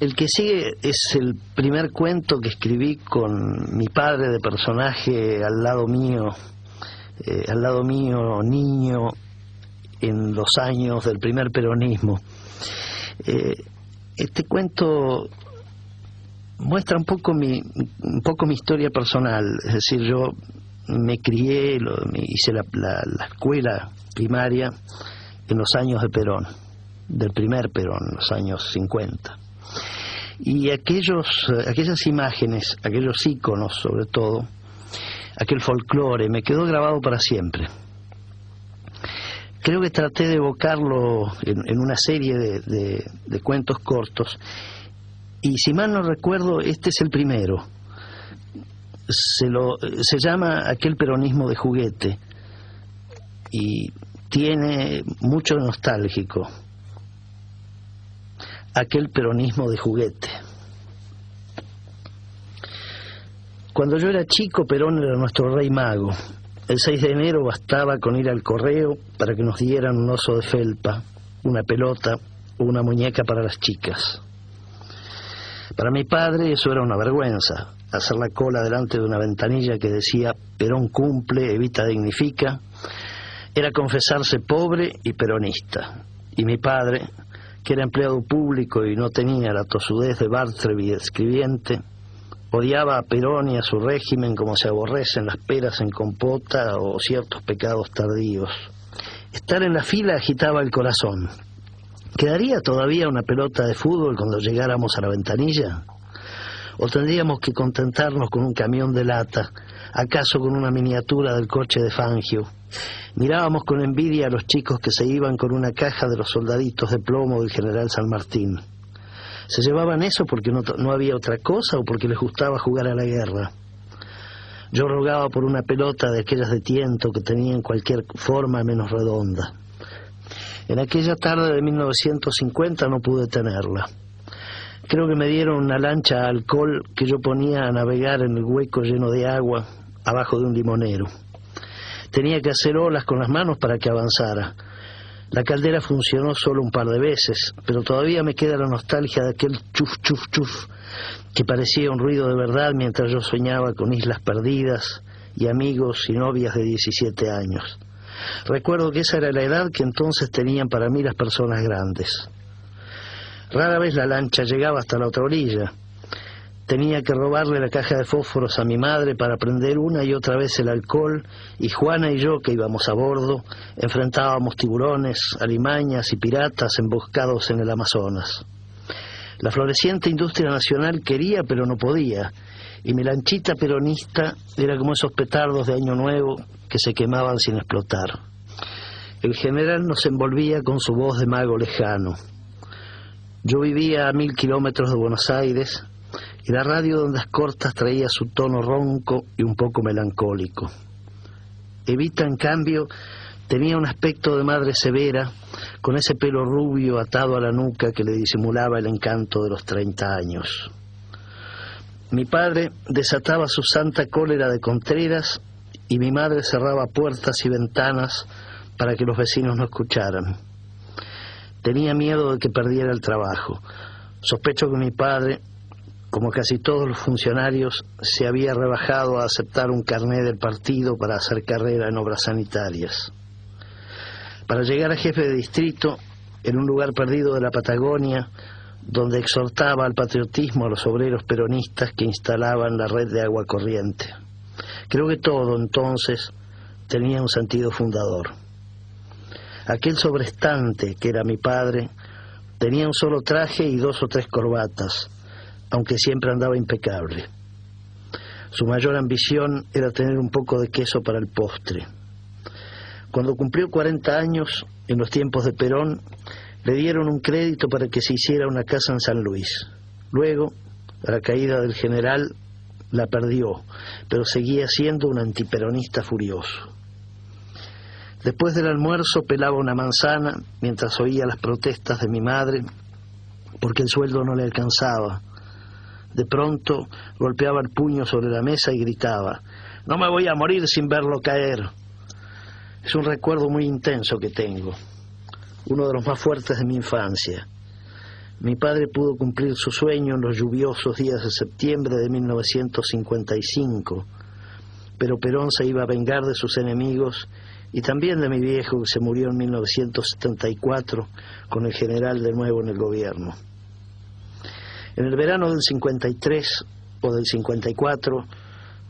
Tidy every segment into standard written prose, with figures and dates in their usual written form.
El que sigue es el primer cuento que escribí con mi padre de personaje al lado mío niño, en los años del primer peronismo. Este cuento muestra un poco mi historia personal, es decir, yo me crié, hice la escuela primaria en los años de Perón, del primer Perón, en los años 50. Y aquellas imágenes, aquellos íconos sobre todo, aquel folclore, me quedó grabado para siempre. Creo que traté de evocarlo en una serie de cuentos cortos, y si mal no recuerdo, este es el primero. Se llama Aquel peronismo de juguete, y tiene mucho de nostálgico. Aquel peronismo de juguete. Cuando yo era chico, Perón era nuestro rey mago. El 6 de enero bastaba con ir al correo para que nos dieran un oso de felpa, una pelota o una muñeca para las chicas. Para mi padre eso era una vergüenza, hacer la cola delante de una ventanilla que decía Perón cumple, Evita dignifica, era confesarse pobre y peronista. Y mi padre, que era empleado público y no tenía la tosudez de Bartleby escribiente, odiaba a Perón y a su régimen como se aborrecen las peras en compota o ciertos pecados tardíos. Estar en la fila agitaba el corazón. ¿Quedaría todavía una pelota de fútbol cuando llegáramos a la ventanilla? ¿O tendríamos que contentarnos con un camión de lata, acaso con una miniatura del coche de Fangio? Mirábamos con envidia a los chicos que se iban con una caja de los soldaditos de plomo del general San Martín. ¿Se llevaban eso porque no había otra cosa o porque les gustaba jugar a la guerra? Yo rogaba por una pelota de aquellas de tiento que tenían cualquier forma menos redonda. En aquella tarde de 1950 no pude tenerla. Creo que me dieron una lancha a alcohol que yo ponía a navegar en el hueco lleno de agua abajo de un limonero. Tenía que hacer olas con las manos para que avanzara. La caldera funcionó solo un par de veces, pero todavía me queda la nostalgia de aquel chuf, chuf, chuf, que parecía un ruido de verdad mientras yo soñaba con islas perdidas y amigos y novias de 17 años. Recuerdo que esa era la edad que entonces tenían para mí las personas grandes. Rara vez la lancha llegaba hasta la otra orilla. Tenía que robarle la caja de fósforos a mi madre para prender una y otra vez el alcohol, y Juana y yo, que íbamos a bordo, enfrentábamos tiburones, alimañas y piratas emboscados en el Amazonas. La floreciente industria nacional quería pero no podía, y mi lanchita peronista era como esos petardos de Año Nuevo que se quemaban sin explotar. El general nos envolvía con su voz de mago lejano. Yo vivía a 1000 kilómetros de Buenos Aires, y la radio de ondas cortas traía su tono ronco y un poco melancólico. Evita, en cambio, tenía un aspecto de madre severa, con ese pelo rubio atado a la nuca que le disimulaba el encanto de los 30 años. Mi padre desataba su santa cólera de Contreras y mi madre cerraba puertas y ventanas para que los vecinos no escucharan. Tenía miedo de que perdiera el trabajo. Sospecho que mi padre, como casi todos los funcionarios, se había rebajado a aceptar un carné del partido para hacer carrera en obras sanitarias. Para llegar a jefe de distrito, en un lugar perdido de la Patagonia, donde exhortaba al patriotismo a los obreros peronistas que instalaban la red de agua corriente. Creo que todo, entonces, tenía un sentido fundador. Aquel sobrestante, que era mi padre, tenía un solo traje y 2 o 3 corbatas, aunque siempre andaba impecable. Su mayor ambición era tener un poco de queso para el postre. Cuando cumplió 40 años, en los tiempos de Perón, le dieron un crédito para que se hiciera una casa en San Luis. Luego, a la caída del general, la perdió, pero seguía siendo un antiperonista furioso. Después del almuerzo pelaba una manzana mientras oía las protestas de mi madre, porque el sueldo no le alcanzaba. De pronto golpeaba el puño sobre la mesa y gritaba: «No me voy a morir sin verlo caer». Es un recuerdo muy intenso que tengo, uno de los más fuertes de mi infancia. Mi padre pudo cumplir su sueño en los lluviosos días de septiembre de 1955, pero Perón se iba a vengar de sus enemigos y también de mi viejo, que se murió en 1974 con el general de nuevo en el gobierno. En el verano del 53 o del 54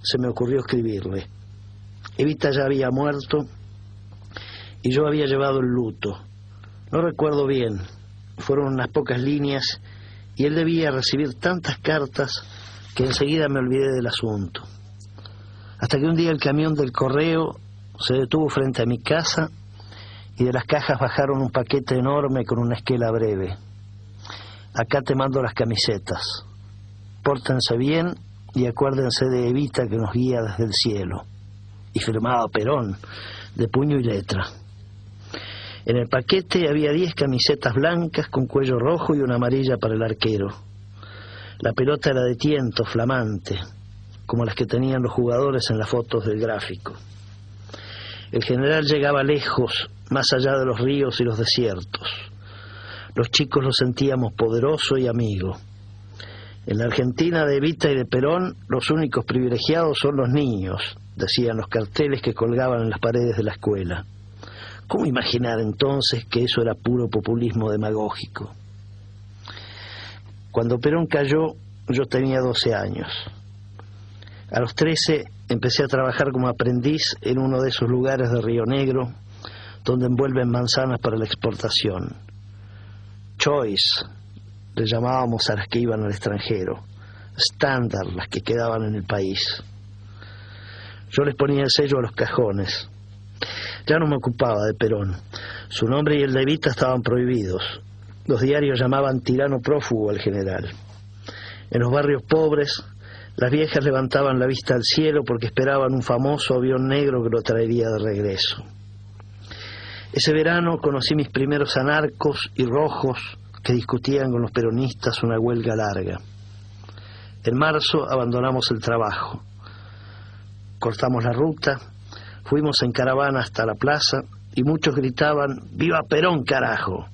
se me ocurrió escribirle. Evita ya había muerto y yo había llevado el luto. No recuerdo bien, fueron unas pocas líneas y él debía recibir tantas cartas que enseguida me olvidé del asunto. Hasta que un día el camión del correo se detuvo frente a mi casa y de las cajas bajaron un paquete enorme con una esquela breve. Acá te mando las camisetas. Pórtense bien y acuérdense de Evita, que nos guía desde el cielo. Y firmado Perón, de puño y letra. En el paquete había 10 camisetas blancas con cuello rojo y una amarilla para el arquero. La pelota era de tiento, flamante, como las que tenían los jugadores en las fotos del gráfico. El general llegaba lejos, más allá de los ríos y los desiertos. Los chicos lo sentíamos poderoso y amigo. En la Argentina de Evita y de Perón, los únicos privilegiados son los niños, decían los carteles que colgaban en las paredes de la escuela. ¿Cómo imaginar entonces que eso era puro populismo demagógico? Cuando Perón cayó, yo tenía 12 años. A los 13 empecé a trabajar como aprendiz en uno de esos lugares de Río Negro donde envuelven manzanas para la exportación. Choice, le llamábamos a las que iban al extranjero. Standard, las que quedaban en el país. Yo les ponía el sello a los cajones. Ya no me ocupaba de Perón. Su nombre y el de Evita estaban prohibidos. Los diarios llamaban tirano prófugo al general. En los barrios pobres, las viejas levantaban la vista al cielo porque esperaban un famoso avión negro que lo traería de regreso. Ese verano conocí mis primeros anarcos y rojos que discutían con los peronistas una huelga larga. En marzo abandonamos el trabajo. Cortamos la ruta, fuimos en caravana hasta la plaza y muchos gritaban «¡Viva Perón, carajo!».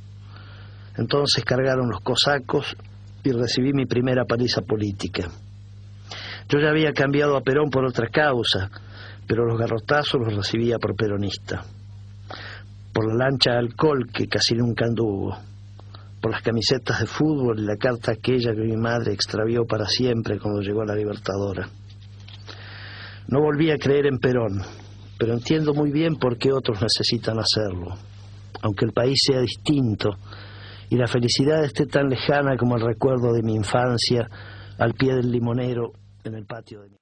Entonces cargaron los cosacos y recibí mi primera paliza política. Yo ya había cambiado a Perón por otra causa, pero los garrotazos los recibía por peronista. Por la lancha de alcohol que casi nunca anduvo, por las camisetas de fútbol y la carta aquella que mi madre extravió para siempre cuando llegó a la Libertadora. No volví a creer en Perón, pero entiendo muy bien por qué otros necesitan hacerlo, aunque el país sea distinto y la felicidad esté tan lejana como el recuerdo de mi infancia al pie del limonero en el patio de mi